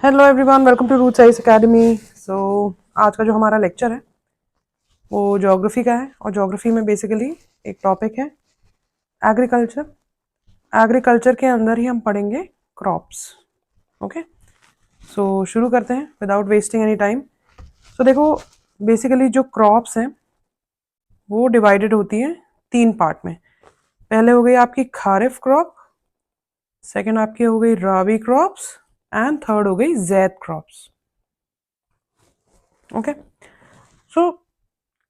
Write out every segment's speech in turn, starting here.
Hello everyone, welcome to Root Science Academy. So आज का जो हमारा लेक्चर है वो ज्योग्राफी का है और ज्योग्राफी में बेसिकली एक टॉपिक है एग्रीकल्चर। एग्रीकल्चर के अंदर ही हम पढ़ेंगे क्रॉप्स। ओके, सो शुरू करते हैं विदाउट वेस्टिंग एनी टाइम। सो देखो, बेसिकली जो क्रॉप्स हैं वो डिवाइडेड होती हैं तीन पार्ट में। पहले हो गई आपकी खारिफ क्रॉप, सेकेंड आपकी हो गई राबी क्रॉप्स एंड थर्ड हो गई जैद क्रॉप्स। ओके, सो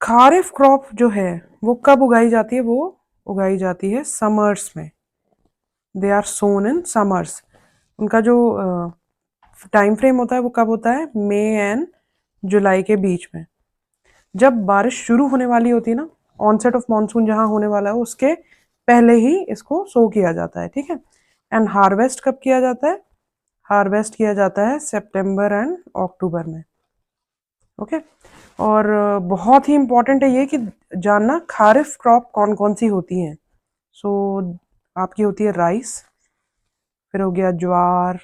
खारिफ क्रॉप जो है वो कब उगाई जाती है? वो उगाई जाती है समर्स में। They are sown in summers. उनका जो टाइम फ्रेम होता है वो कब होता है? मई एंड जुलाई के बीच में। जब बारिश शुरू होने वाली होती है ना, ऑनसेट ऑफ मॉनसून जहाँ होने वाला है उसके पहले ही इसको सो किया जाता है। ठीक है, एंड हार्वेस्ट कब किया जाता है? हार्वेस्ट किया जाता है सितंबर एंड अक्टूबर में। ओके, और बहुत ही इम्पोर्टेंट है ये कि जानना खारिफ क्रॉप कौन कौन सी होती हैं। सो आपकी होती है राइस, फिर हो गया ज्वार,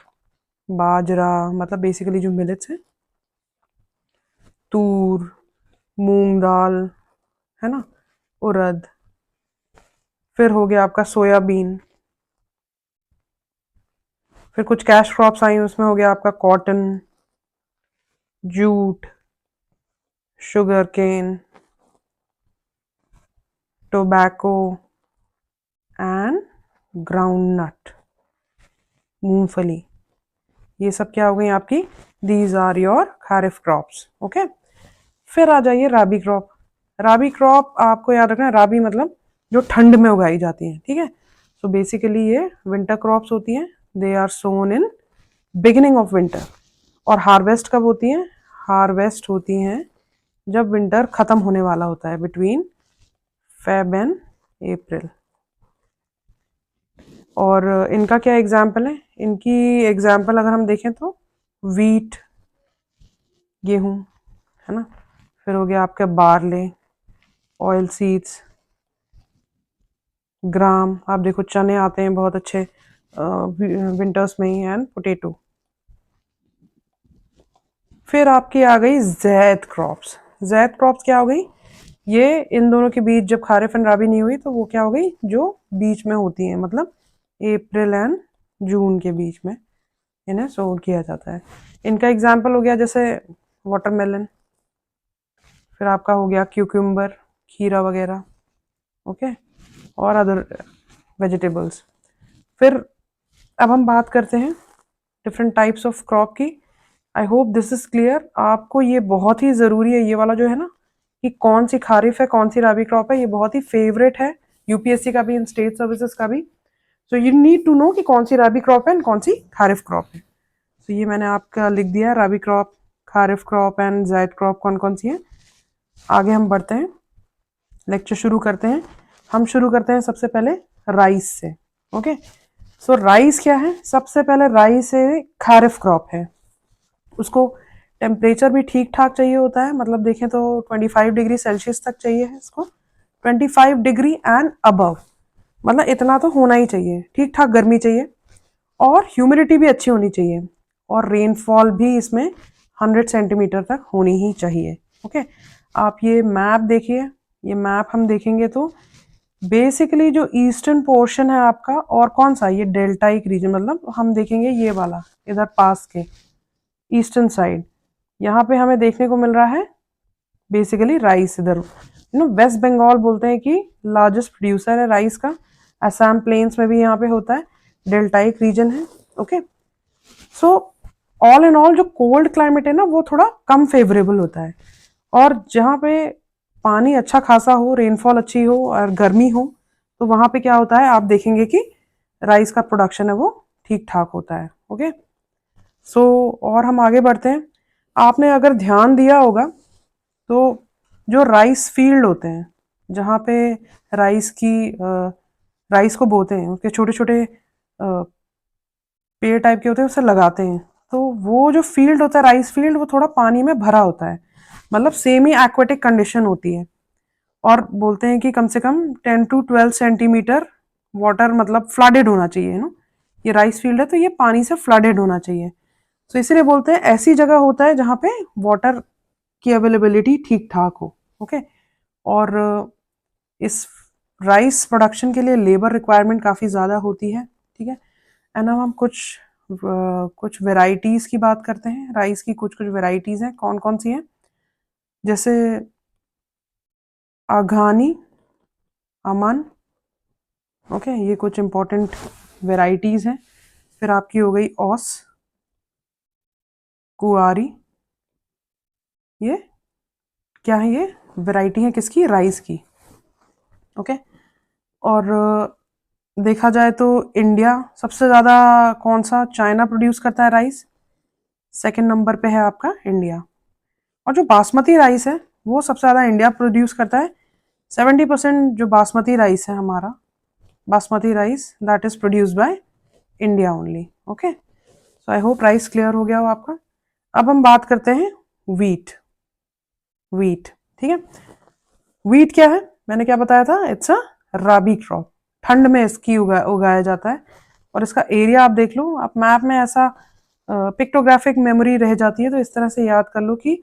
बाजरा मतलब बेसिकली जो मिलेट्स हैं, तूर, मूंग दाल, है ना, उड़द, फिर हो गया आपका सोयाबीन, फिर कुछ कैश क्रॉप्स आई उसमें हो गया आपका cotton, jute, sugar cane, tobacco and groundnut, मूंगफली। ये सब क्या हो गई आपकी? These are your kharif crops. Okay, फिर आ जाइए राबी क्रॉप। राबी क्रॉप आपको याद रखना है, राबी मतलब जो ठंड में उगाई जाती है। ठीक है, सो बेसिकली ये विंटर क्रॉप्स होती हैं। They are sown in beginning of winter. और हार्वेस्ट कब होती हैं? हार्वेस्ट होती हैं जब विंटर खत्म होने वाला होता है, बिटवीन फेब एंड अप्रैल। और इनका क्या एग्जाम्पल है? इनकी एग्जाम्पल अगर हम देखें तो वीट, गेहूं, है ना, फिर हो गया आपका बार्ले, ऑयल सीड्स, ग्राम, आप देखो चने आते हैं बहुत अच्छे विंटर्स में ही, एंड पोटैटो। फिर आपकी आ गई जैद क्रॉप्स। जैद क्रॉप्स क्या हो गई? ये इन दोनों के बीच, जब खारिफ एंड राबी नहीं हुई तो वो क्या हो गई? जो बीच में होती हैं, मतलब अप्रैल एंड जून के बीच में इन्हें सो किया जाता है। इनका एग्जाम्पल हो गया जैसे वाटरमेलन, फिर आपका हो गया क्यूक्यूम्बर, खीरा वगैरह। ओके, और अदर वेजिटेबल्स। फिर अब हम बात करते हैं डिफरेंट टाइप्स ऑफ क्रॉप की। I hope this is clear. आपको ये बहुत ही ज़रूरी है, ये वाला जो है ना, कि कौन सी खारिफ है कौन सी राबी क्रॉप है, ये बहुत ही फेवरेट है यूपीएससी का भी एंड स्टेट सर्विसेज का भी। So you need to know कि कौन सी राबी क्रॉप है एंड कौन सी खारिफ क्रॉप है। तो ये मैंने आपका लिख दिया है, राबी क्रॉप, खारिफ क्रॉप एंड जायद क्रॉप कौन कौन सी है। आगे हम बढ़ते हैं, लेक्चर शुरू करते हैं। हम शुरू करते हैं सबसे पहले राइस से। ओके, सो राइस क्या है? सबसे पहले राइस खारिफ क्रॉप है। उसको टेम्परेचर भी ठीक ठाक चाहिए होता है, मतलब देखें तो 25 डिग्री सेल्सियस तक चाहिए है इसको, 25 डिग्री एंड अबव, मतलब इतना तो होना ही चाहिए, ठीक ठाक गर्मी चाहिए, और ह्यूमिडिटी भी अच्छी होनी चाहिए, और रेनफॉल भी इसमें 100 सेंटीमीटर तक होनी ही चाहिए। ओके, आप ये मैप देखिए, ये मैप हम देखेंगे तो बेसिकली जो ईस्टर्न पोर्शन है आपका, और कौन सा, ये डेल्टाइक रीजन, मतलब हम देखेंगे ये वाला इधर पास के ईस्टर्न साइड, यहाँ पे हमें देखने को मिल रहा है बेसिकली राइस। इधर वेस्ट बंगाल बोलते हैं कि लार्जेस्ट प्रोड्यूसर है राइस का। असम प्लेन्स में भी यहाँ पे होता है, डेल्टाइक रीजन है। Okay, so all in all जो कोल्ड क्लाइमेट है ना वो थोड़ा कम फेवरेबल होता है, और जहाँ पे पानी अच्छा खासा हो, रेनफॉल अच्छी हो और गर्मी हो, तो वहाँ पे क्या होता है, आप देखेंगे कि राइस का प्रोडक्शन है वो ठीक ठाक होता है। ओके, सो और हम आगे बढ़ते हैं। आपने अगर ध्यान दिया होगा तो जो राइस फील्ड होते हैं, जहाँ पे राइस की राइस को बोते हैं, उसके छोटे छोटे पेड़ टाइप के होते हैं, उसे लगाते हैं, तो वो जो फील्ड होता है राइस फील्ड, वो थोड़ा पानी में भरा होता है, मतलब सेमी एक्वेटिक कंडीशन होती है। और बोलते हैं कि कम से कम 10 to 12 सेंटीमीटर वाटर, मतलब फ्लडेड होना चाहिए ना। ये राइस फील्ड है तो ये पानी से फ्लडेड होना चाहिए। सो इसीलिए बोलते हैं ऐसी जगह होता है जहाँ पे वाटर की अवेलेबिलिटी ठीक ठाक हो। ओके। और इस राइस प्रोडक्शन के लिए लेबर रिक्वायरमेंट काफ़ी ज़्यादा होती है। ठीक है। एंड अब हम कुछ वेराइटीज़ की बात करते हैं। राइस की कुछ कुछ वेराइटीज़ हैं। कौन कौन सी हैं? जैसे आघानी, अमन। ओके, ये कुछ इंपॉर्टेंट वेराइटीज़ हैं। फिर आपकी हो गई ओस, कुआरी। ये क्या है? ये वैरायटी है किसकी? राइस की। ओके। और देखा जाए तो इंडिया सबसे ज़्यादा कौन सा? चाइना प्रोड्यूस करता है राइस। सेकंड नंबर पे है आपका इंडिया। और जो बासमती राइस है वो सबसे ज़्यादा इंडिया प्रोड्यूस करता है। 70% जो बासमती राइस है हमारा, basmati rice that is produced by India only. Okay. So I hope rice clear हो गया हो आपका। अब हम बात करते हैं वीट। वीट, ठीक है। वीट क्या है? मैंने क्या बताया था? It's a rabi crop. ठंड में इसकी उगाया जाता है। और इसका एरिया आप देख लो, आप मैप में ऐसा पिक्टोग्राफिक मेमोरी रह जाती है तो इस तरह से याद कर लो कि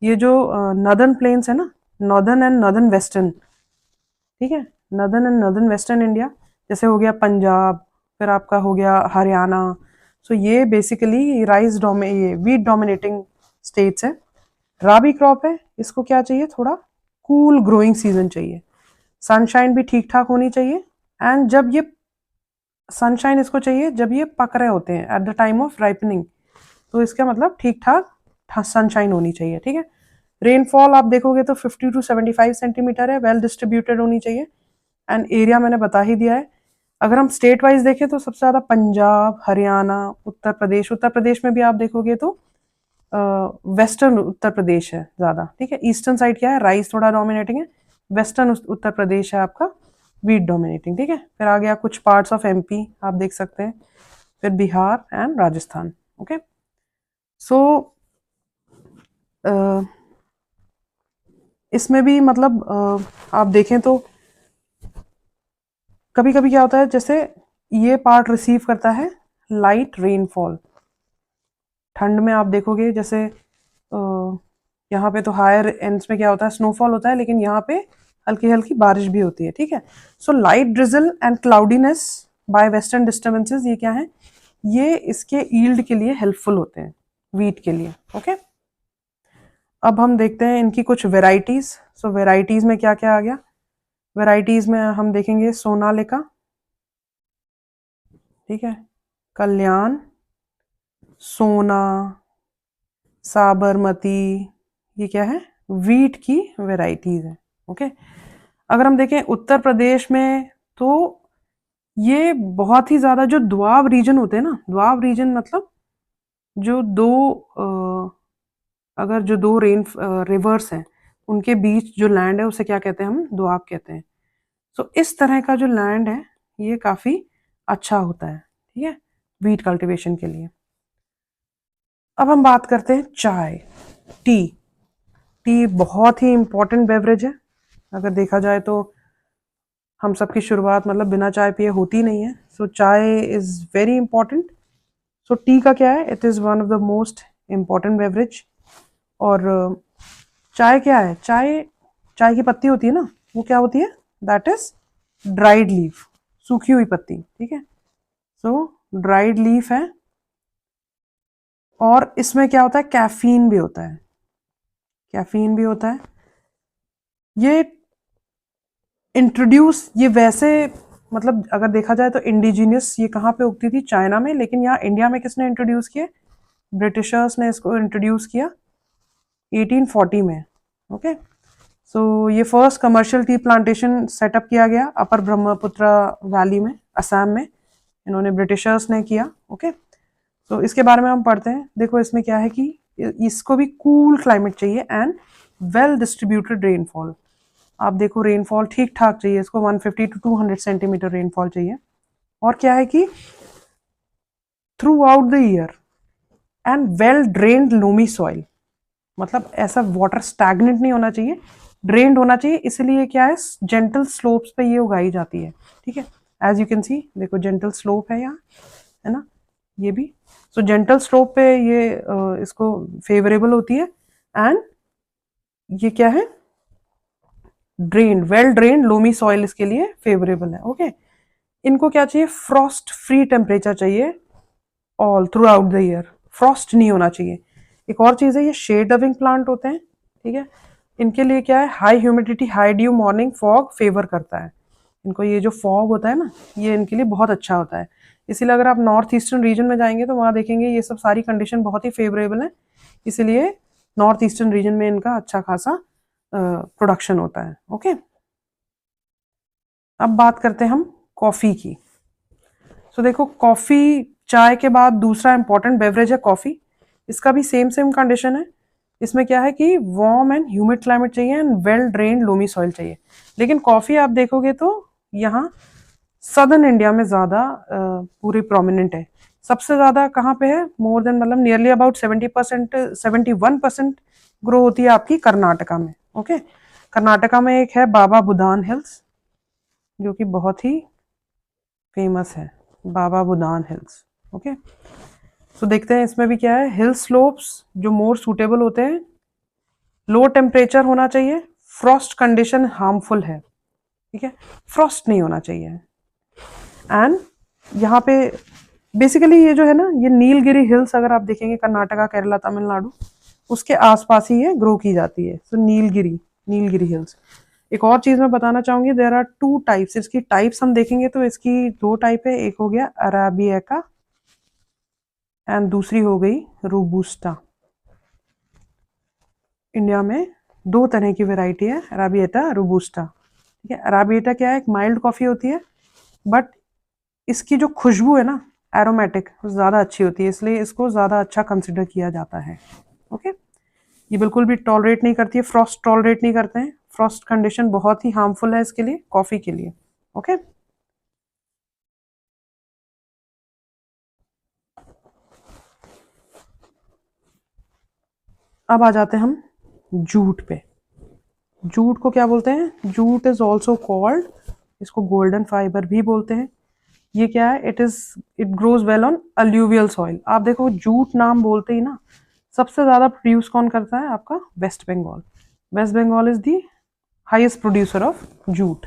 ये जो नॉर्दर्न प्लेन्स है ना, नॉर्दर्न एंड नॉर्दर्न वेस्टर्न, ठीक है, northern and northern western India, जैसे हो गया पंजाब, फिर आपका हो गया हरियाणा। सो ये बेसिकली ये वीट डोमिनेटिंग स्टेट्स है। राबी क्रॉप है, इसको क्या चाहिए? थोड़ा कूल ग्रोइंग सीजन चाहिए, सनशाइन भी ठीक ठाक होनी चाहिए। एंड जब ये सनशाइन इसको चाहिए जब ये पक रहे होते हैं, at the time of ripening, तो इसका मतलब ठीक ठाक सनशाइन होनी चाहिए। ठीक है। रेनफॉल आप देखोगे तो 50 to 75 सेंटीमीटर है, वेल डिस्ट्रीब्यूटेड होनी चाहिए। एंड एरिया मैंने बता ही दिया है। अगर हम स्टेट वाइज देखें तो सबसे ज़्यादा पंजाब, हरियाणा, उत्तर प्रदेश। उत्तर प्रदेश में भी आप देखोगे तो वेस्टर्न उत्तर प्रदेश है ज़्यादा। ठीक है। ईस्टर्न साइड क्या है? राइस थोड़ा डोमिनेटिंग है। वेस्टर्न उत्तर प्रदेश है आपका वीट डोमिनेटिंग। ठीक है। फिर आ गया कुछ पार्ट्स ऑफ एमपी आप देख सकते हैं, फिर बिहार एंड राजस्थान। ओके। सो इसमें भी मतलब आप देखें तो कभी कभी क्या होता है, जैसे ये पार्ट रिसीव करता है लाइट रेनफॉल। ठंड में आप देखोगे जैसे यहाँ पे तो हायर एंड्स में क्या होता है? स्नोफॉल होता है, लेकिन यहाँ पे हल्की हल्की बारिश भी होती है। ठीक है। So light drizzle and cloudiness bye western disturbances, ये क्या है? ये इसके ईल्ड के लिए हेल्पफुल होते हैं, वीट के लिए। ओके। अब हम देखते हैं इनकी कुछ वेराइटीज। सो वेराइटीज में क्या क्या आ गया? वेराइटीज में हम देखेंगे सोनालिका, ठीक है, कल्याण, सोना, साबरमती, ये क्या है? वीट की वेराइटीज है। ओके। अगर हम देखें उत्तर प्रदेश में तो ये बहुत ही ज्यादा जो द्वाब रीजन होते हैं ना, द्वाब रीजन मतलब जो दो अगर जो दो रिवर्स हैं उनके बीच जो लैंड है उसे क्या कहते हैं? हम द्वाब कहते हैं। सो इस तरह का जो लैंड है ये काफी अच्छा होता है, ठीक है, वीट कल्टीवेशन के लिए। अब हम बात करते हैं चाय, टी। टी बहुत ही इंपॉर्टेंट बेवरेज है। अगर देखा जाए तो हम सबकी शुरुआत मतलब बिना चाय पिए होती नहीं है। सो चाय is very important. So T का क्या है? It is one of the most important beverage. और चाय क्या है? चाय, चाय की पत्ती होती है ना, वो क्या होती है? दैट इज ड्राइड लीफ, सूखी हुई पत्ती। ठीक है। सो ड्राइड लीफ है। और इसमें क्या होता है? कैफीन भी होता है, कैफीन भी होता है। ये इंट्रोड्यूस, ये वैसे मतलब अगर देखा जाए तो इंडिजिनियस ये कहाँ पे उगती थी? चाइना में। लेकिन यहाँ इंडिया में किसने इंट्रोड्यूस किया? ब्रिटिशर्स ने इसको इंट्रोड्यूस किया 1840 में। ओके। सो ये first commercial tea plantation setup किया गया अपर ब्रह्मपुत्र वैली में, असम में, इन्होंने ब्रिटिशर्स ने किया। ओके। तो इसके बारे में हम पढ़ते हैं। देखो इसमें क्या है कि इसको भी कूल क्लाइमेट चाहिए एंड वेल डिस्ट्रीब्यूटेड रेनफॉल। आप देखो रेनफॉल ठीक ठाक चाहिए इसको, 150 to 200 सेंटीमीटर रेनफॉल चाहिए। और क्या है कि through out the year and well drained loamy soil, मतलब ऐसा वाटर स्टैग्नेंट नहीं होना चाहिए, ड्रेन्ड होना चाहिए। इसलिए क्या है? जेंटल स्लोप्स पे ये उगाई जाती है। ठीक है। एज यू कैन सी, देखो जेंटल स्लोप है यहाँ, है ना। ये भी। सो जेंटल स्लोप पे ये इसको फेवरेबल होती है। एंड ये क्या है, drain, well drain loamy soil इसके लिए फेवरेबल है। ओके, इनको क्या चाहिए, फ्रॉस्ट फ्री टेम्परेचर चाहिए all through out the year, Frost नहीं होना चाहिए। एक और चीज़ है, ये शेड लविंग प्लांट होते हैं, ठीक है। इनके लिए क्या है, high humidity high due morning fog favour करता है इनको। ये जो फॉग होता है ना, ये इनके लिए बहुत अच्छा होता है। इसीलिए अगर आप नॉर्थ ईस्टर्न रीजन में जाएंगे तो वहाँ देखेंगे ये सब सारी कंडीशन बहुत ही फेवरेबल है। इसीलिए नॉर्थ ईस्टर्न रीजन में इनका अच्छा खासा प्रोडक्शन होता है। ओके, अब बात करते हैं हम कॉफ़ी की। सो देखो, कॉफ़ी चाय के बाद दूसरा इंपॉर्टेंट बेवरेज है कॉफ़ी। इसका भी सेम सेम कंडीशन है। इसमें क्या है कि वार्म एंड ह्यूमिड क्लाइमेट चाहिए and well drained loamy soil चाहिए। लेकिन कॉफ़ी आप देखोगे तो यहाँ सदर्न इंडिया में ज़्यादा पूरी प्रोमिनेंट है। सबसे ज़्यादा कहाँ पे है, मोर देन मतलब नियरली अबाउट 70%, 71% ग्रो होती है आपकी कर्नाटका में। ओके, कर्नाटका में एक है बाबा बुदान हिल्स, जो कि बहुत ही फेमस है, बाबा बुदान हिल्स। ओके, सो देखते हैं इसमें भी क्या है। हिल स्लोप्स जो मोर सूटेबल होते हैं, लो टेम्परेचर होना चाहिए, फ्रॉस्ट कंडीशन हार्मफुल है, ठीक है, फ्रॉस्ट नहीं होना चाहिए। एंड यहाँ पे बेसिकली ये जो है ना, ये नीलगिरी हिल्स अगर आप देखेंगे कर्नाटका केरला तमिलनाडु, उसके आसपास ही ये ग्रो की जाती है। सो नीलगिरी, नीलगिरी हिल्स। एक और चीज मैं बताना चाहूंगी, देर आर टू टाइप्स। इसकी टाइप्स हम देखेंगे तो इसकी दो टाइप है, एक हो गया अराबिएका एंड दूसरी हो गई रोबूस्टा। इंडिया में दो तरह की वैरायटी है, अराबिएटा, रोबूस्टा, ठीक है। अराबिएटा क्या है, एक माइल्ड कॉफी होती है, बट इसकी जो खुशबू है ना, एरोमेटिक, ज़्यादा अच्छी होती है, इसलिए इसको ज़्यादा अच्छा कंसिडर किया जाता है। ओके, ये बिल्कुल भी टॉलरेट नहीं करती है, फ्रॉस्ट टॉलरेट नहीं करते हैं। फ्रॉस्ट कंडीशन बहुत ही हार्मफुल है इसके लिए, कॉफ़ी के लिए। ओके, अब आ जाते हैं हम जूट पे। जूट को क्या बोलते हैं, जूट इज ऑल्सो कॉल्ड, इसको गोल्डन फाइबर भी बोलते हैं। ये क्या है, it grows well on alluvial soil. आप देखो जूट नाम बोलते ही ना, सबसे ज्यादा प्रोड्यूस कौन करता है, आपका West Bengal. West Bengal is the highest producer of jute.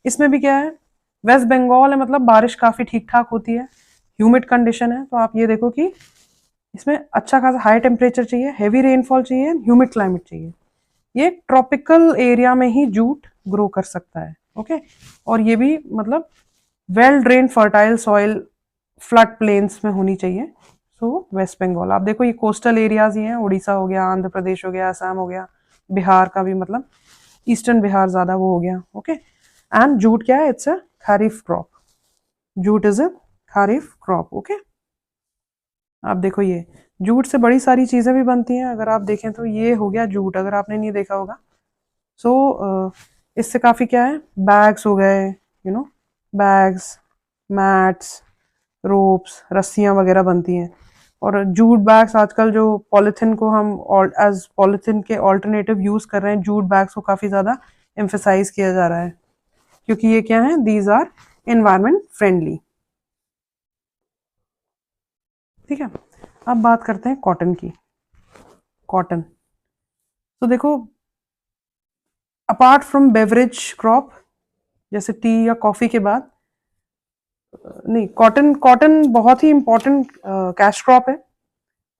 इसमें भी क्या है, वेस्ट बंगाल है मतलब बारिश काफी ठीक ठाक होती है, ह्यूमिड कंडीशन है। तो आप ये देखो कि इसमें अच्छा खासा हाई टेम्परेचर चाहिए, हैवी रेनफॉल चाहिए, ह्यूमिड क्लाइमेट चाहिए। ये ट्रॉपिकल एरिया में ही जूट ग्रो कर सकता है। ओके, और ये भी मतलब well drain fertile soil flood plains में होनी चाहिए। सो वेस्ट बंगाल, आप देखो ये कोस्टल एरियाज ही हैं, उड़ीसा हो गया, आंध्र प्रदेश हो गया, असम हो गया, बिहार का भी मतलब ईस्टर्न बिहार ज्यादा वो हो गया। ओके, एंड जूट क्या है, it's a kharif crop. Jute is a kharif crop. Okay, आप देखो ये जूट से बड़ी सारी चीजें भी बनती हैं, अगर आप देखें तो ये हो गया जूट, अगर आपने नहीं देखा होगा। सो इससे काफी क्या है, बैग्स हो गए, you know, bags, mats, ropes, रस्सियां वगैरह बनती हैं। और जूट बैग्स आजकल जो पॉलिथिन को हम एज पॉलिथिन के ऑल्टरनेटिव यूज कर रहे हैं, जूट बैग्स को काफी ज्यादा एम्फेसाइज किया जा रहा है, क्योंकि ये क्या है, दीज आर एनवायरमेंट फ्रेंडली। ठीक है, अब बात करते हैं कॉटन की। कॉटन, तो देखो, अपार्ट फ्रॉम बेवरेज क्रॉप जैसे टी या कॉफी के बाद, नहीं, कॉटन, कॉटन बहुत ही इंपॉर्टेंट कैश क्रॉप है।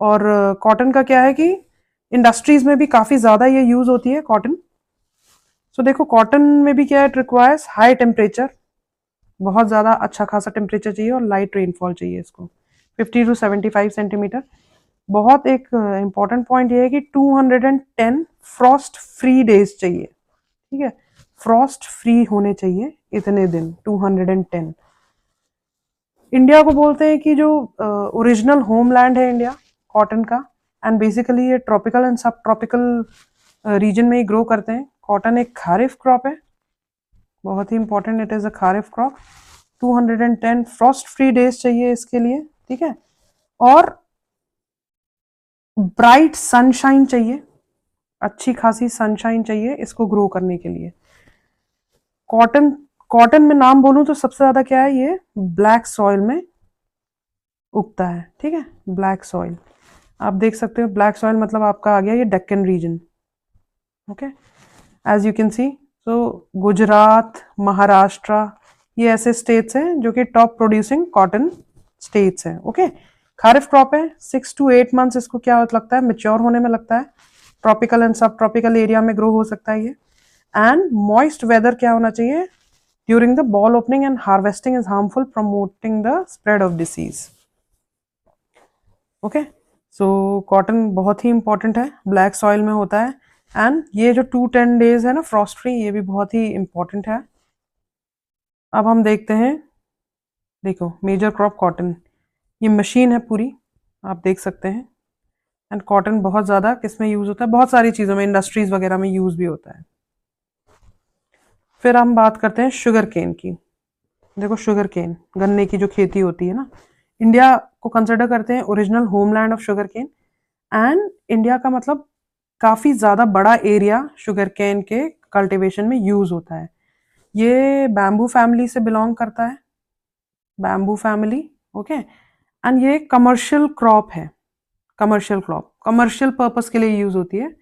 और कॉटन का क्या है कि इंडस्ट्रीज में भी काफी ज्यादा ये यूज होती है कॉटन। सो देखो कॉटन में भी क्या है, इट रिक्वायर्स हाई टेम्परेचर, बहुत ज्यादा अच्छा खासा टेम्परेचर चाहिए, और लाइट रेनफॉल चाहिए इसको, 50 to 75 सेंटीमीटर। बहुत एक इंपॉर्टेंट पॉइंट ये है कि 210 फ्रॉस्ट फ्री डेज चाहिए, ठीक है, फ्रॉस्ट फ्री होने चाहिए इतने दिन, 210। इंडिया को बोलते हैं कि जो ओरिजिनल होमलैंड है इंडिया कॉटन का, एंड बेसिकली ये ट्रॉपिकल एंड सब ट्रॉपिकल रीजन में ही ग्रो करते हैं। कॉटन एक खारिफ क्रॉप है, बहुत ही important, it is a kharif crop. 210 frost free days चाहिए इसके लिए, ठीक है, और ब्राइट सनशाइन चाहिए, अच्छी खासी सनशाइन चाहिए इसको ग्रो करने के लिए। कॉटन, कॉटन में नाम बोलूं तो सबसे ज्यादा क्या है, ये ब्लैक सॉइल में उगता है, ठीक है। ब्लैक सॉइल आप देख सकते हो, ब्लैक सॉइल मतलब आपका आ गया ये Deccan region, okay. As you can see, तो गुजरात, महाराष्ट्र, ये ऐसे स्टेट्स हैं जो कि टॉप प्रोड्यूसिंग कॉटन स्टेट्स हैं, ओके। खारिफ क्रॉप है, 6 to 8 months इसको क्या लगता है, मेच्योर होने में लगता है। ट्रॉपिकल एंड सब ट्रॉपिकल एरिया में ग्रो हो सकता है ये। एंड मॉइस्ट वेदर क्या होना चाहिए during the ball opening and harvesting is harmful, promoting the spread of disease, okay. So cotton बहुत ही इंपॉर्टेंट है, ब्लैक सॉइल में होता है। एंड ये जो 2-10 days है ना फ्रॉस्ट फ्री, ये भी बहुत ही इंपॉर्टेंट है। अब हम देखते हैं, देखो मेजर क्रॉप कॉटन, ये मशीन है पूरी, आप देख सकते हैं। एंड कॉटन बहुत ज़्यादा किस में यूज़ होता है, बहुत सारी चीज़ों में, इंडस्ट्रीज वगैरह में यूज़ भी होता है। फिर हम बात करते हैं शुगर केन की। देखो शुगर केन, गन्ने की जो खेती होती है ना, इंडिया को कंसिडर करते हैं original homeland of sugar cane. And India का मतलब काफ़ी ज़्यादा बड़ा एरिया शुगर केन के कल्टीवेशन में यूज़ होता है। ये बैम्बू फैमिली से बिलोंग करता है, बैम्बू फैमिली, ओके। एंड ये कमर्शियल क्रॉप है, कमर्शियल क्रॉप कमर्शियल पर्पस के लिए यूज़ होती है।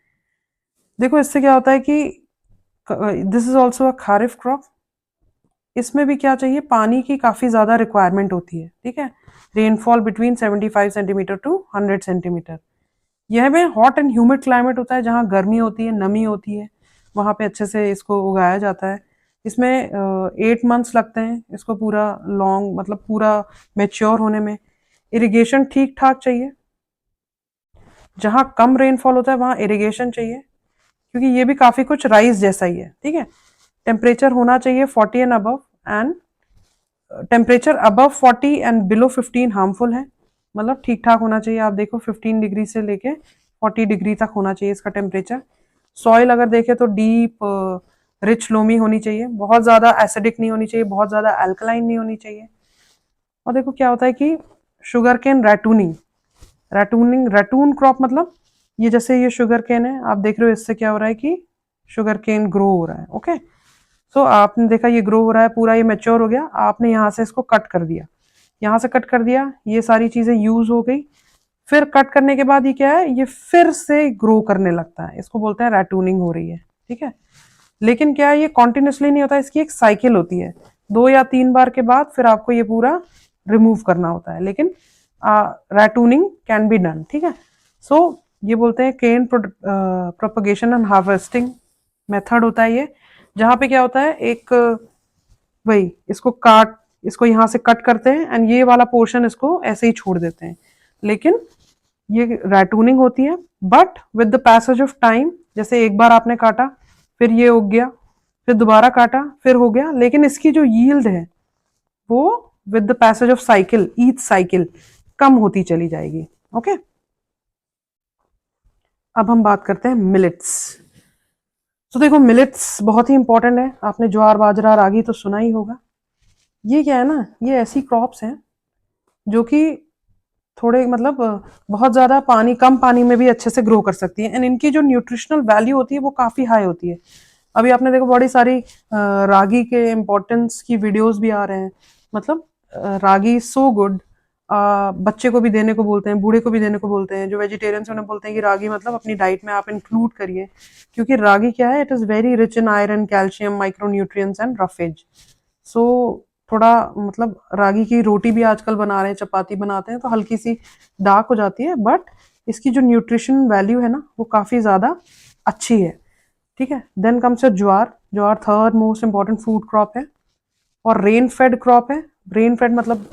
देखो इससे क्या होता है कि this is also a kharif crop, इसमें भी क्या चाहिए, पानी की काफ़ी ज़्यादा रिक्वायरमेंट होती है, ठीक है। Rainfall between 75 centimetre to 100 centimetre. यह में हॉट एंड ह्यूमिड क्लाइमेट होता है, जहाँ गर्मी होती है, नमी होती है, वहाँ पे अच्छे से इसको उगाया जाता है। इसमें 8 months लगते हैं इसको पूरा लॉन्ग मतलब पूरा मेच्योर होने में। इरिगेशन ठीक ठाक चाहिए, जहाँ कम रेनफॉल होता है वहाँ इरिगेशन चाहिए, क्योंकि ये भी काफ़ी कुछ राइस जैसा ही है, ठीक है। टेम्परेचर होना चाहिए 40 and above, and temperature above 40 and below 15 harmful है, मतलब ठीक ठाक होना चाहिए। आप देखो 15 डिग्री से लेके 40 डिग्री तक होना चाहिए इसका टेम्परेचर। सॉइल अगर देखें तो डीप रिच लोमी होनी चाहिए, बहुत ज़्यादा एसिडिक नहीं होनी चाहिए, बहुत ज़्यादा अल्कलाइन नहीं होनी चाहिए। और देखो क्या होता है कि शुगर केन रैटूनिंग, रैटून क्रॉप मतलब ये जैसे ये शुगर केन है, आप देख रहे हो इससे क्या हो रहा है कि शुगर केन ग्रो हो रहा है, ओके। सो आपने देखा ये ग्रो हो रहा है पूरा, ये मेच्योर हो गया, आपने यहाँ से इसको कट कर दिया, यहाँ से कट कर दिया, ये सारी चीज़ें यूज हो गई। फिर कट करने के बाद ये क्या है, ये फिर से ग्रो करने लगता है, इसको बोलते हैं रैटूनिंग हो रही है, ठीक है। लेकिन क्या है, ये कॉन्टिन्यूसली नहीं होता, इसकी एक साइकिल होती है, 2 या 3 बार के बाद फिर आपको ये पूरा रिमूव करना होता है, लेकिन रैटूनिंग कैन बी डन, ठीक है। सो ये बोलते हैं केन प्रोपगेशन एंड हार्वेस्टिंग मेथड होता है ये, जहाँ पे क्या होता है, एक वही इसको यहाँ से कट करते हैं एंड ये वाला पोर्शन इसको ऐसे ही छोड़ देते हैं, लेकिन ये रैटूनिंग होती है। But with the passage of time, जैसे एक बार आपने काटा फिर ये उग गया, फिर दोबारा काटा फिर हो गया, लेकिन इसकी जो यील्ड है वो with the passage of cycle, each cycle कम होती चली जाएगी, ओके। अब हम बात करते हैं मिलेट्स। तो देखो मिलेट्स बहुत ही इंपॉर्टेंट है, आपने ज्वार बाजरा रागी तो सुना ही होगा। ये क्या है ना, ये ऐसी क्रॉप्स हैं जो कि थोड़े मतलब बहुत ज़्यादा पानी, कम पानी में भी अच्छे से ग्रो कर सकती है, एंड इनकी जो न्यूट्रिशनल वैल्यू होती है वो काफ़ी हाई होती है। अभी आपने देखो बड़ी सारी रागी के इम्पोर्टेंस की वीडियोस भी आ रहे हैं, मतलब रागी सो गुड, बच्चे को भी देने को बोलते हैं, बूढ़े को भी देने को बोलते हैं, जो वेजिटेरियंस उन्हें बोलते हैं कि रागी मतलब अपनी डाइट में आप इंक्लूड करिए, क्योंकि रागी क्या है, it is very rich in iron, calcium, micro nutrients and roughage. So थोड़ा मतलब रागी की रोटी भी आजकल बना रहे हैं, चपाती बनाते हैं तो हल्की सी डार्क हो जाती है, बट इसकी जो न्यूट्रिशन वैल्यू है ना वो काफ़ी ज़्यादा अच्छी है, ठीक है। Then comes jowar, jowar third most important food crop है और रेन फेड क्रॉप है। रेन फेड मतलब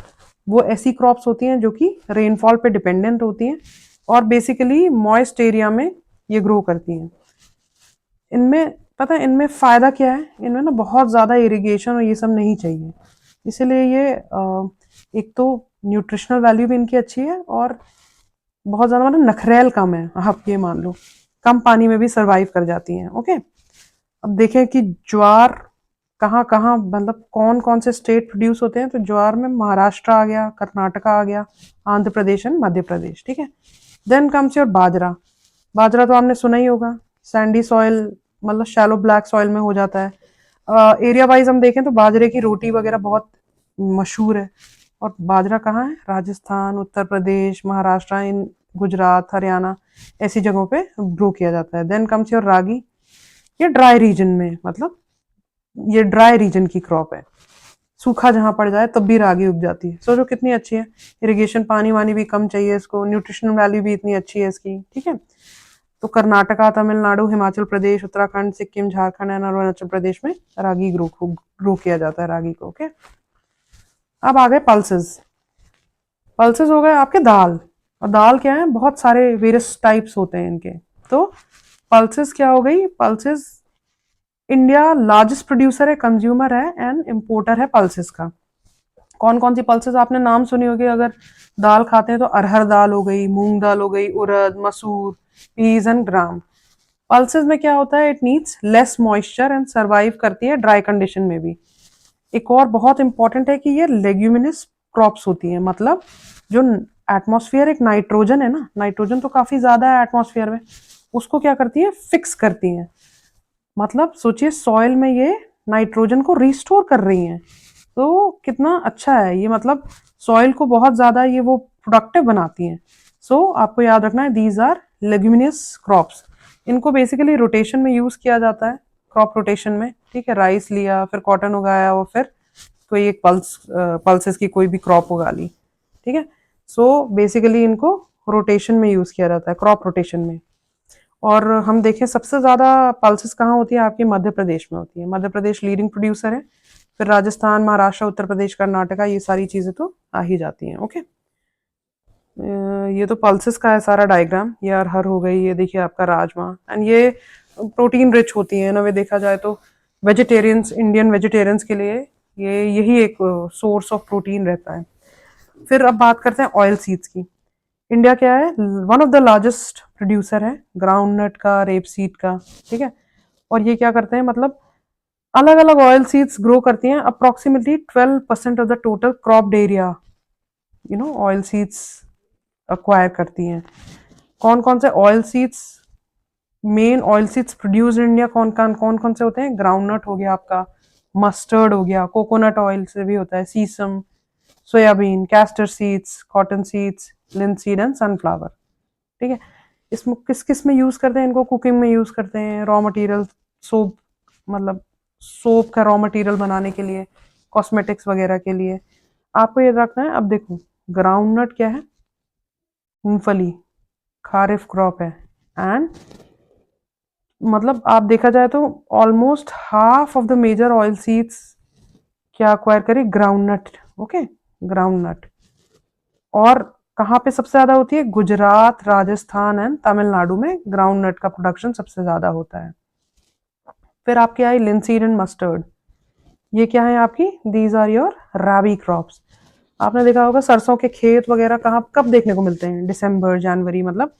वो ऐसी क्रॉप्स होती हैं जो कि रेनफॉल पे डिपेंडेंट होती हैं और बेसिकली मॉइस्ट एरिया में ये ग्रो करती हैं। इनमें पता है इनमें फ़ायदा क्या है, इनमें ना बहुत ज़्यादा इरिगेशन और ये सब नहीं चाहिए, इसीलिए ये एक तो न्यूट्रिशनल वैल्यू भी इनकी अच्छी है और बहुत ज़्यादा मतलब नखरेल कम है, आप ये मान लो कम पानी में भी सरवाइव कर जाती हैं, ओके। अब देखें कि ज्वार कहाँ कहाँ मतलब कौन कौन से स्टेट प्रोड्यूस होते हैं, तो ज्वार में महाराष्ट्र आ गया, कर्नाटका आ गया, आंध्र प्रदेश एंड मध्य प्रदेश, ठीक है। देन कम्स योर बाजरा। बाजरा तो आपने सुना ही होगा, सैंडी सॉइल मतलब शैलो ब्लैक सॉइल में हो जाता है। एरिया वाइज हम देखें तो बाजरे की रोटी वगैरह बहुत मशहूर है, और बाजरा कहाँ है? राजस्थान, उत्तर प्रदेश, महाराष्ट्र, इन गुजरात, हरियाणा ऐसी जगहों पे ग्रो किया जाता है। देन कम्स योर रागी, ये ड्राई रीजन में, मतलब ये ड्राई रीजन की क्रॉप है, सूखा जहां पड़ जाए तब भी रागी उग जाती है। सोचो कितनी अच्छी है, इरिगेशन पानी वानी भी कम चाहिए इसको, न्यूट्रिशनल वैल्यू भी इतनी अच्छी है इसकी, ठीक है। तो कर्नाटका, तमिलनाडु, हिमाचल प्रदेश, उत्तराखंड, सिक्किम, झारखंड और अरुणाचल प्रदेश में रागी ग्रो किया जाता है रागी को, ओके। अब आ गए पल्सेस। पल्सेस हो गए आपके दाल, और दाल क्या है, बहुत सारे वेरियस टाइप्स होते हैं इनके। तो पल्सेस क्या हो गई? पल्सेस इंडिया लार्जेस्ट प्रोड्यूसर है, कंज्यूमर है एंड इम्पोर्टर है पल्सेस का। कौन कौन सी पल्सेस आपने नाम सुनी होगी अगर दाल खाते हैं तो? अरहर दाल हो गई, मूंग दाल हो गई, उड़द, मसूर, पीज एंड ग्राम। पल्सेस में क्या होता है? It needs less moisture and survive करती है ड्राई कंडीशन में भी। एक और बहुत इंपॉर्टेंट है कि ये लेग्यूमिनस क्रॉप्स होती हैं, मतलब जो एटमॉस्फेयर एक नाइट्रोजन है ना, नाइट्रोजन तो काफी ज्यादा है एटमॉस्फेयर में, उसको क्या करती है? फिक्स करती हैं। मतलब सोचिए सॉइल में ये नाइट्रोजन को रिस्टोर कर रही हैं, तो कितना अच्छा है ये, मतलब सॉइल को बहुत ज्यादा ये वो प्रोडक्टिव बनाती हैं। सो आपको याद रखना है दीज आर लेग्यूमिनस क्रॉप्स। इनको बेसिकली रोटेशन में यूज किया जाता है, क्रॉप रोटेशन में, ठीक है। राइस लिया, फिर कॉटन उगाया, और फिर कोई एक पल्सेस की कोई भी क्रॉप उगा ली, ठीक है। सो बेसिकली इनको रोटेशन में यूज किया जाता है, क्रॉप रोटेशन में। और हम देखें सबसे ज्यादा पल्सेस कहाँ होती है आपकी? मध्य प्रदेश में होती है। मध्य प्रदेश लीडिंग प्रोड्यूसर है, फिर राजस्थान, महाराष्ट्र, उत्तर प्रदेश, कर्नाटका, ये सारी चीजें तो आ ही जाती हैं, ओके। ये तो पल्सेस का है सारा डायग्राम। ये अरहर हो गई, ये देखिए आपका राजमा, एंड ये प्रोटीन रिच होती है ना, वे देखा जाए तो वेजिटेरियंस, इंडियन वेजिटेरियंस के लिए ये यही एक सोर्स ऑफ प्रोटीन रहता है। फिर अब बात करते हैं ऑयल सीड्स की। इंडिया क्या है? One of the largest producer है ग्राउंड नट का, रेप सीड का, ठीक है। और ये क्या करते हैं, मतलब अलग अलग ऑयल सीड्स ग्रो करती हैं। Approximately 12% of the total crop area oil seeds acquire करती हैं। कौन कौन से oil seeds, men oil seeds produce in India कौन कौन से होते हैं? ग्राउंडनट हो गया आपका, मस्टर्ड हो गया, कोकोनट ऑयल से भी होता है, sesame, soybean, castor seeds, cotton seeds, linseed and sunflower, ठीक है। इसमें किस किस में यूज करते हैं इनको? कुकिंग में यूज करते हैं, रॉ मटेरियल, सोप, मतलब सोप का रॉ मटेरियल बनाने के लिए, कॉस्मेटिक्स वगैरह के लिए। आपको ये रखना है। अब देखो ग्राउंडनट क्या है? मूंगफली, खारिफ क्रॉप है, एंड मतलब आप देखा जाए तो almost half of the major oil seeds क्या अक्वायर करी? Groundnut, okay, groundnut. और कहाँ पे सबसे ज्यादा होती है? गुजरात, राजस्थान एंड तमिलनाडु में ग्राउंडनट का प्रोडक्शन सबसे ज्यादा होता है। फिर आपकी आई लिनसीड एंड मस्टर्ड। ये क्या है आपकी? These are your rabi crops. आपने देखा होगा सरसों के खेत वगैरह कहाँ कब देखने को मिलते हैं? दिसंबर, जनवरी, मतलब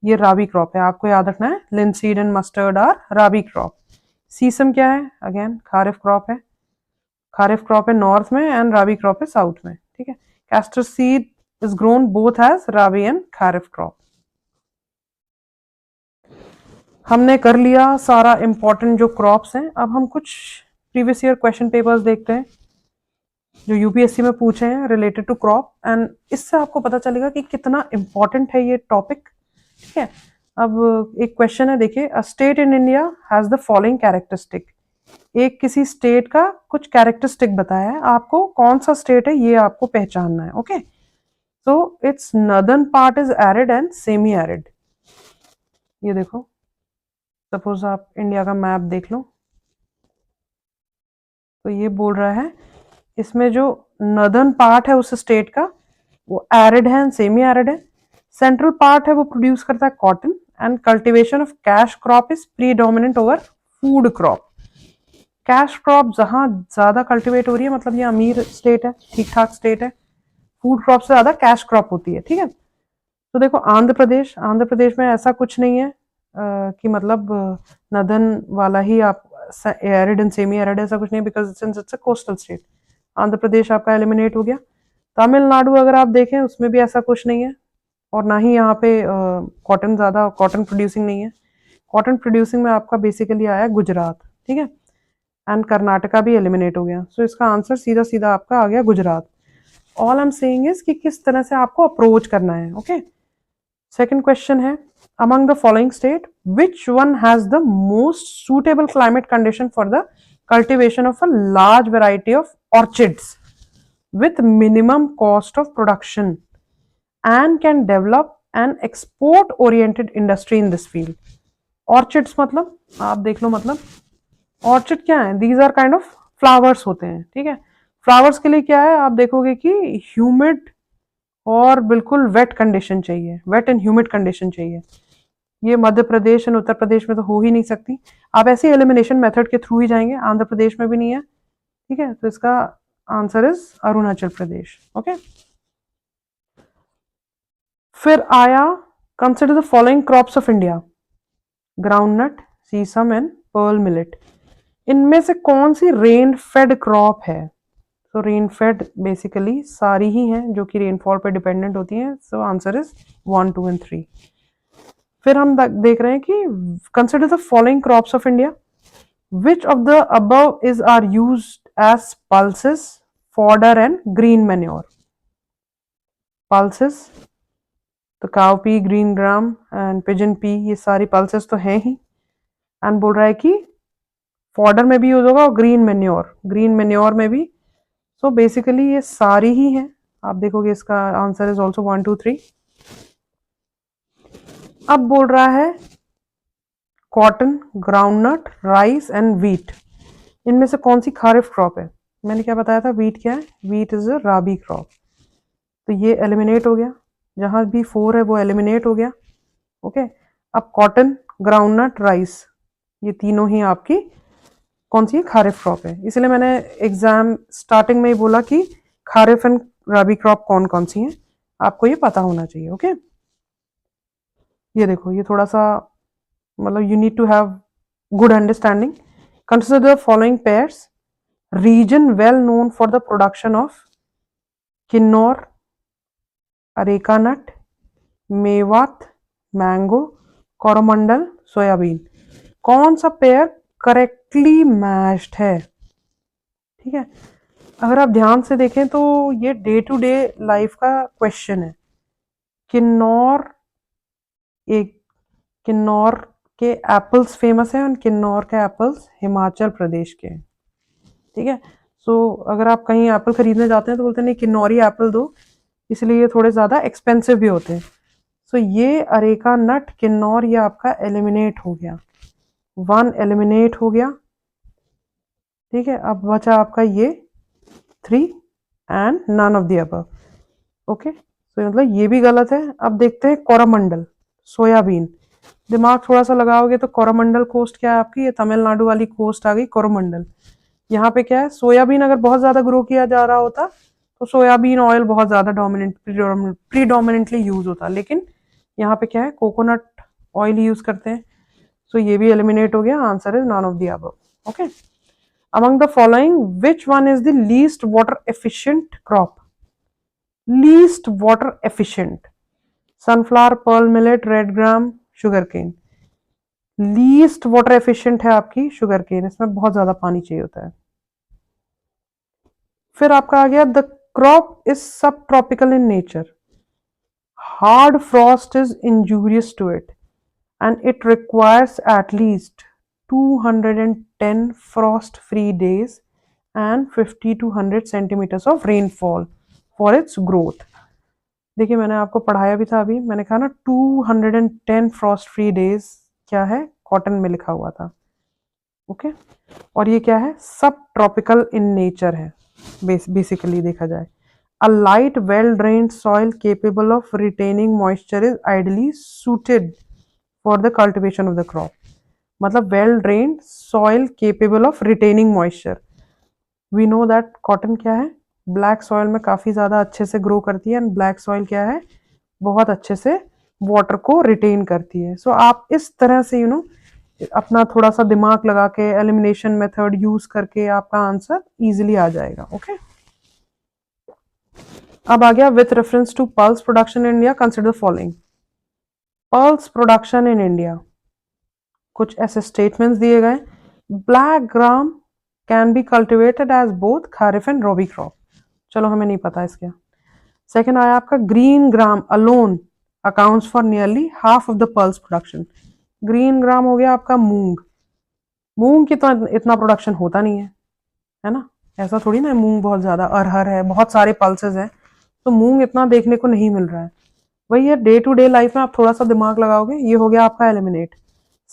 ये राबी क्रॉप है, आपको याद रखना है। Linseed and mustard are rabi crop. Sesame क्या है? अगेन खारिफ क्रॉप है, खारिफ क्रॉप है नॉर्थ में एंड राबी क्रॉप है साउथ में, ठीक है। Castor seed is grown both as rabi and kharif crop. हमने कर लिया सारा इंपॉर्टेंट जो क्रॉप्स हैं। अब हम कुछ प्रीवियस ईयर क्वेश्चन पेपर्स देखते हैं जो यूपीएससी में पूछे हैं रिलेटेड टू क्रॉप, एंड इससे आपको पता चलेगा कि कितना इंपॉर्टेंट है ये टॉपिक, ठीक है। अब एक क्वेश्चन है, देखिए, a state in India has the following characteristic. एक किसी स्टेट का कुछ कैरेक्टरिस्टिक बताया है, आपको कौन सा स्टेट है ये आपको पहचानना है, okay. So it's northern part is arid and semi arid. ये देखो, सपोज आप इंडिया का मैप देख लो, तो ये बोल रहा है इसमें जो नॉर्दर्न पार्ट है उस स्टेट का वो एरिड है एंड सेमी एरिड है। सेंट्रल पार्ट है वो प्रोड्यूस करता है cotton, and cultivation of cash crop is predominant over food crop. Cash crop जहां ज्यादा कल्टीवेट हो रही है, मतलब ये अमीर स्टेट है, ठीक ठाक स्टेट है, फूड क्रॉप से ज्यादा कैश क्रॉप होती है, ठीक है। तो देखो आंध्र प्रदेश में ऐसा कुछ नहीं है कि मतलब नदन वाला ही आप एरिड एंड सेमी एरिड, ऐसा कुछ नहीं, because since it's a coastal state Andhra Pradesh आपका एलिमिनेट हो गया। तमिलनाडु अगर आप देखें उसमें भी ऐसा कुछ नहीं है, और ना ही यहाँ पे कॉटन ज्यादा कॉटन प्रोड्यूसिंग नहीं है। कॉटन प्रोड्यूसिंग में आपका बेसिकली आया गुजरात, ठीक है, एंड कर्नाटका भी एलिमिनेट हो गया। सो इसका आंसर सीधा सीधा आपका आ गया Gujarat. All I am saying is कि किस तरह से आपको अप्रोच करना है. ओके. सेकंड क्वेश्चन है, among the following state which one has the most suitable climate condition for the cultivation of a large variety of orchids with minimum cost of production and can develop an export oriented industry in this field. Orchids मतलब आप देख लो, मतलब orchid क्या है, these are kind of flowers होते हैं. ठीक है, फ्लावर्स के लिए क्या है, आप देखोगे कि ह्यूमिड और बिल्कुल वेट कंडीशन चाहिए, वेट एंड ह्यूमिड कंडीशन चाहिए. ये मध्य प्रदेश और उत्तर प्रदेश में तो हो ही नहीं सकती. आप ऐसे एलिमिनेशन मेथड के थ्रू ही जाएंगे, आंध्र प्रदेश में भी नहीं है. ठीक है, तो इसका answer is Arunachal Pradesh. Okay. फिर आया, consider the following crops of India, groundnut, sesame and pearl millet. इनमें से कौन सी रेन फेड क्रॉप है? तो रेन फेड बेसिकली सारी ही हैं जो कि रेनफॉल पर डिपेंडेंट होती हैं. So answer is 1, 2 and 3. फिर हम देख रहे हैं कि consider the following crops of India, which of the above is are used as pulses, fodder and green manure. Pulses तो cowpea, green gram and pigeon pea, ये सारी पल्सेस तो हैं ही. एंड बोल रहा है कि फॉडर में भी यूज होगा और ग्रीन मैन्योर में भी. सो बेसिकली ये सारी ही हैं. आप देखोगे इसका आंसर इज ऑल्सो 1, 2, 3. अब बोल रहा है cotton, groundnut, rice and wheat. इनमें से कौन सी खारिफ क्रॉप है? मैंने क्या बताया था, व्हीट क्या है, wheat is a rabi crop. तो ये एलिमिनेट हो गया, जहां भी 4 है वो एलिमिनेट हो गया. ओके. अब कॉटन, ग्राउंडनट, राइस, ये तीनों ही आपकी कौन सी खारिफ क्रॉप है. इसलिए मैंने एग्जाम स्टार्टिंग में ही बोला कि खारिफ एंड राबी क्रॉप कौन कौन सी हैं, आपको ये पता होना चाहिए. ओके. ये देखो, ये थोड़ा सा मतलब you need to have good understanding. Consider the following pairs, region well known for the production of Kinnaur, areca nut, Mewat, mango, Coromandel, soybean. कौन सा पेयर करेक्टली मैच्ड है? ठीक है, अगर आप ध्यान से देखें तो ये डे टू डे लाइफ का क्वेश्चन है. किन्नौर, एक किन्नौर के एप्पल्स फेमस है और किन्नौर के एप्पल्स हिमाचल प्रदेश के. ठीक है, सो अगर आप कहीं एप्पल खरीदने जाते हैं तो बोलते हैं नहीं किन्नौरी एप्पल दो, इसलिए ये थोड़े ज़्यादा एक्सपेंसिव भी होते हैं. सो ये अरेका नट, किन्नौर, ये आपका एलिमिनेट हो गया, 1 एलिमिनेट हो गया. ठीक है, अब बचा आपका ये 3 and none of the above. Okay, तो मतलब ये भी गलत है. अब देखते हैं कोरोमंडल, सोयाबीन. दिमाग थोड़ा सा लगाओगे तो कोरोमंडल कोस्ट क्या है आपकी, ये तमिलनाडु वाली कोस्ट आ गई कोरोमंडल. यहाँ पे क्या है, सोयाबीन अगर बहुत ज्यादा ग्रो किया जा रहा होता तो सोयाबीन ऑयल बहुत ज्यादा प्रीडोमिनेंटली यूज होता, लेकिन यहाँ पे क्या है, कोकोनट ऑयल यूज करते हैं. सो ये भी एलिमिनेट हो गया. Answer is none of the above. Okay. Among the following, which one is the least water efficient crop? Least water efficient. Sunflower, pearl millet, red gram, sugarcane. Least water efficient है आपकी sugar cane, इसमें बहुत ज्यादा पानी चाहिए होता है. फिर आपका आ गया, द क्रॉप इज सब tropical in nature, hard frost is injurious to it and it requires at least 210 frost free days and 50 to 100 centimeters of rainfall for its growth. देखिए मैंने आपको पढ़ाया भी था, अभी मैंने कहा ना 210 frost free days क्या है, कॉटन में लिखा हुआ था. ओके. और ये क्या है, सब ट्रॉपिकल इन नेचर है बेसिकली देखा जाए. A light well drained soil capable of retaining moisture is ideally suited for the cultivation of the crop. मतलब well drained soil capable of retaining moisture. We know that cotton क्या है, black soil में काफी ज्यादा अच्छे से grow करती है एंड ब्लैक सॉइल क्या है, बहुत अच्छे से वाटर को रिटेन करती है. सो आप इस तरह से अपना थोड़ा सा दिमाग लगा के एलिमिनेशन मेथड यूज करके आपका आंसर इजीली आ जाएगा. ओके. अब आ गया, with reference to pulse production in India consider following. Pulse production in India, कुछ ऐसे स्टेटमेंट्स दिए गए. Black gram can be cultivated as both kharif and rabi crop. चलो हमें नहीं पता इसके. सेकेंड आया आपका green gram alone accounts for nearly half of the pulse production. Green gram हो गया आपका मूंग। मूंग की तो इतना प्रोडक्शन होता नहीं है ना, ऐसा थोड़ी ना है, मूंग बहुत ज्यादा, अरहर है, बहुत सारे पल्सेस हैं, तो मूंग इतना देखने को नहीं मिल रहा है। वही है, डे टू डे लाइफ में आप थोड़ा सा दिमाग लगाओगे। ये हो गया आपका एलिमिनेट।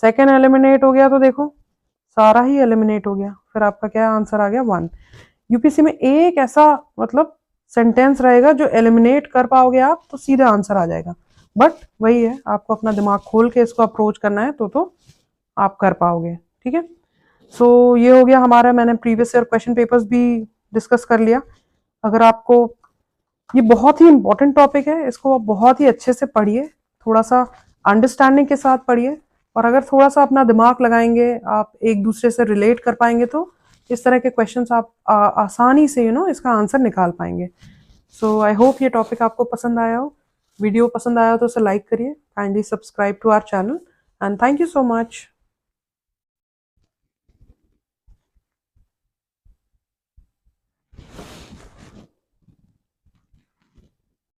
सेकेंड एलिमिनेट हो गया तो देखो सारा ही एलिमिनेट हो गया, फिर आपका क्या आंसर आ गया 1। यूपीसी में एक ऐसा मतलब सेंटेंस रहेगा जो एलिमिनेट कर पाओगे आप तो सीधा आंसर आ जाएगा, बट वही है, आपको अपना दिमाग खोल के इसको अप्रोच करना है तो आप कर पाओगे। ठीक है, सो ये हो गया हमारा, मैंने प्रीवियस ईयर क्वेश्चन पेपर्स भी डिस्कस कर लिया। अगर आपको ये बहुत ही इंपॉर्टेंट टॉपिक है, इसको आप बहुत ही अच्छे से पढ़िए, थोड़ा सा अंडरस्टैंडिंग के साथ पढ़िए, और अगर थोड़ा सा अपना दिमाग लगाएंगे, आप एक दूसरे से रिलेट कर पाएंगे तो इस तरह के क्वेश्चंस आप आसानी से इसका आंसर निकाल पाएंगे। सो आई होप ये टॉपिक आपको पसंद आया हो। वीडियो पसंद आया हो तो उसे लाइक करिए, kindly subscribe to our channel, and thank you so much.